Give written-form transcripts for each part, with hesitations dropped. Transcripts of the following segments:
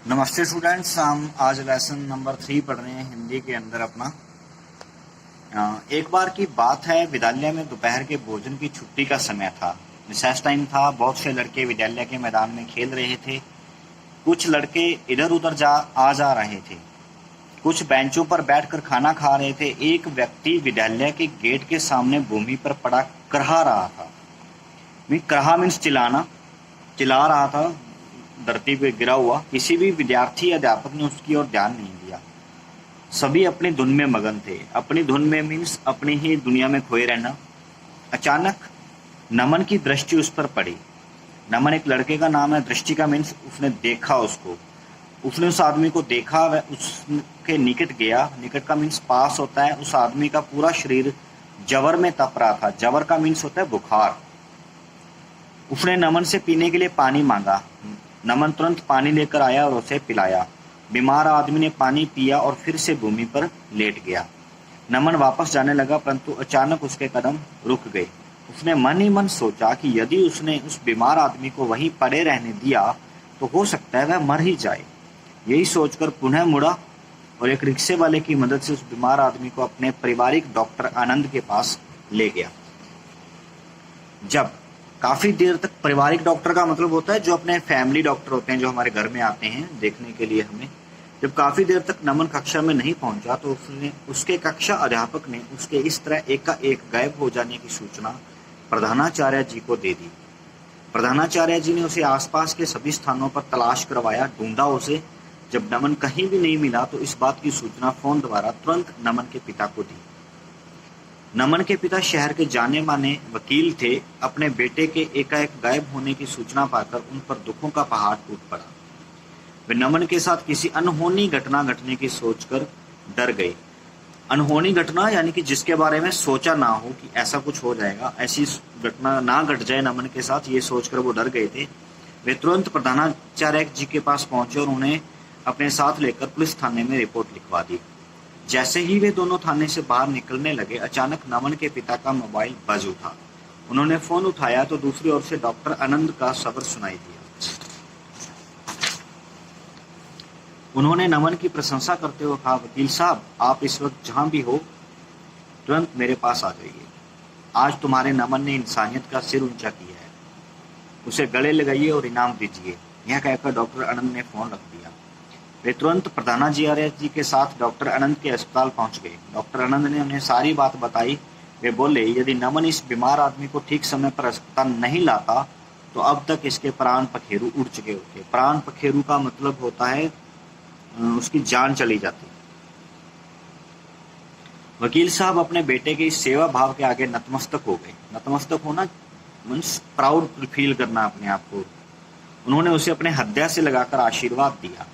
नमस्ते स्टूडेंट्स, हम आज लेसन नंबर 3 पढ़ रहे हैं हिंदी के अंदर अपना। एक बार की बात है, विद्यालय में दोपहर के भोजन की छुट्टी का समय था। रिसेस टाइम था। बहुत से लड़के विद्यालय के मैदान में खेल रहे थे। कुछ लड़के इधर उधर आ जा रहे थे। कुछ बेंचों पर बैठकर खाना खा रहे थे। एक व्यक्ति विद्यालय के गेट के सामने भूमि पर पड़ा करहा रहा था। करहा मीन्स चिल्लाना, चिल्ला रहा था। धरती पे गिरा हुआ। किसी भी विद्यार्थी या अध्यापक ने उसकी ओर ध्यान नहीं दिया। सभी अपनी धुन में मगन थे। अपनी धुन में मीन्स अपनी ही दुनिया में खोए रहना। अचानक नमन की दृष्टि उस पर पड़ी। नमन एक लड़के का नाम है। दृष्टि का मीन्स उसने देखा उसको। उसने उस आदमी को देखा, वह उसके निकट गया। निकट का मीन्स पास होता है। उस आदमी का पूरा शरीर जवर में तप रहा था। जवर का मीन्स होता है बुखार। उसने नमन से पीने के लिए पानी मांगा। नमन तुरंत पानी लेकर आया और उसे पिलाया। बीमार आदमी ने पानी पिया और फिर से भूमि पर लेट गया। नमन वापस जाने लगा, परंतु अचानक उसके कदम रुक गए। उसने मन ही मन सोचा कि यदि उसने उस बीमार आदमी को वहीं पड़े रहने दिया तो हो सकता है वह मर ही जाए। यही सोचकर पुनः मुड़ा और एक रिक्शे वाले की मदद से उस बीमार आदमी को अपने पारिवारिक डॉक्टर आनंद के पास ले गया। जब काफी देर तक, पारिवारिक डॉक्टर का मतलब होता है जो अपने फैमिली डॉक्टर होते हैं, जो हमारे घर में आते हैं देखने के लिए हमें। जब काफी देर तक नमन कक्षा में नहीं पहुंचा तो उसके कक्षा अध्यापक ने उसके इस तरह एकाएक गायब हो जाने की सूचना प्रधानाचार्य जी को दे दी। प्रधानाचार्य जी ने उसे आसपास के सभी स्थानों पर तलाश करवाया, ढूंढा उसे। जब नमन कहीं भी नहीं मिला तो इस बात की सूचना फोन द्वारा तुरंत नमन के पिता को दी। नमन के पिता शहर के जाने माने वकील थे। अपने बेटे के एकाएक गायब होने की सूचना पाकर उन पर दुखों का पहाड़ टूट पड़ा। वे नमन के साथ किसी अनहोनी घटना घटने की सोचकर डर गए। अनहोनी घटना यानी कि जिसके बारे में सोचा ना हो कि ऐसा कुछ हो जाएगा, ऐसी घटना ना घट जाए नमन के साथ, ये सोचकर वो डर गए थे। वे तुरंत प्रधानाचार्य जी के पास पहुंचे और उन्हें अपने साथ लेकर पुलिस थाने में रिपोर्ट लिखवा दी। जैसे ही वे दोनों थाने से बाहर निकलने लगे, अचानक नमन के पिता का मोबाइल बज उठा। उन्होंने फोन उठाया तो दूसरी ओर से डॉक्टर आनंद का स्वर सुनाई दिया। उन्होंने नमन की प्रशंसा करते हुए कहा, वकील साहब, आप इस वक्त जहां भी हो तुरंत मेरे पास आ जाइए। आज तुम्हारे नमन ने इंसानियत का सिर ऊंचा किया है, उसे गले लगाइए और इनाम दीजिए। यह कहकर डॉक्टर आनंद ने फोन रख दिया। वे तुरंत प्रधानाचार्य जी के साथ डॉक्टर आनंद के अस्पताल पहुंच गए। डॉक्टर आनंद ने उन्हें सारी बात बताई। वे बोले, यदि नमन इस बीमार आदमी को ठीक समय पर अस्पताल नहीं लाता तो अब तक इसके प्राण पखेरु उड़ चुके होते। प्राण पखेरु का मतलब होता है उसकी जान चली जाती। वकील साहब अपने बेटे के इस सेवा भाव के आगे नतमस्तक हो गए। नतमस्तक होना मीन्स प्राउड फील करना अपने आप को। उन्होंने उसे अपने हृदय से लगाकर आशीर्वाद दिया।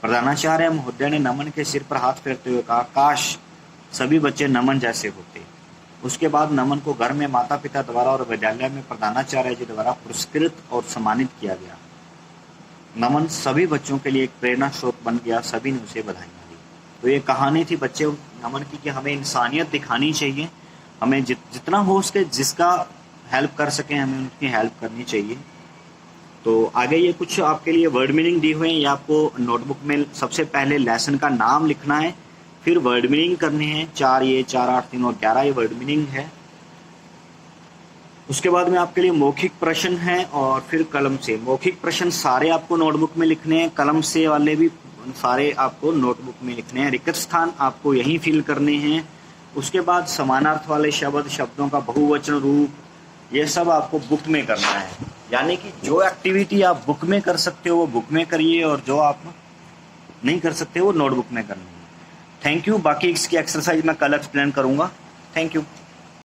प्रधानाचार्य महोदय ने नमन के सिर पर हाथ फेरते हुए कहा, काश सभी बच्चे नमन जैसे होते। उसके बाद नमन को घर में माता पिता द्वारा और विद्यालय में प्रधानाचार्य जी द्वारा पुरस्कृत और सम्मानित किया गया। नमन सभी बच्चों के लिए एक प्रेरणा स्रोत बन गया। सभी ने उसे बधाइयां दी। तो ये कहानी थी बच्चे नमन की कि हमें इंसानियत दिखानी चाहिए। हमें जितना हो उसके जिसका हेल्प कर सके हमें उनकी हेल्प करनी चाहिए। तो आगे ये कुछ आपके लिए वर्ड मीनिंग दी हुए हैं। ये आपको नोटबुक में सबसे पहले लेसन का नाम लिखना है, फिर वर्ड मीनिंग करने हैं। 4 ये 4 8 3 और 11 ये वर्ड मीनिंग है। उसके बाद में आपके लिए मौखिक प्रश्न है और फिर कलम से। मौखिक प्रश्न सारे आपको नोटबुक में लिखने हैं, कलम से वाले भी सारे आपको नोटबुक में लिखने हैं। रिक्त स्थान आपको यहीं फिल करने हैं। उसके बाद समानार्थ वाले शब्द, शब्दों का बहुवचन रूप, ये सब आपको बुक में करना है। यानी कि जो एक्टिविटी आप बुक में कर सकते हो वो बुक में करिए और जो आप नहीं कर सकते वो नोटबुक में करनी है। Thank you. बाकी इसकी एक्सरसाइज मैं कल एक्सप्लेन करूंगा। Thank you.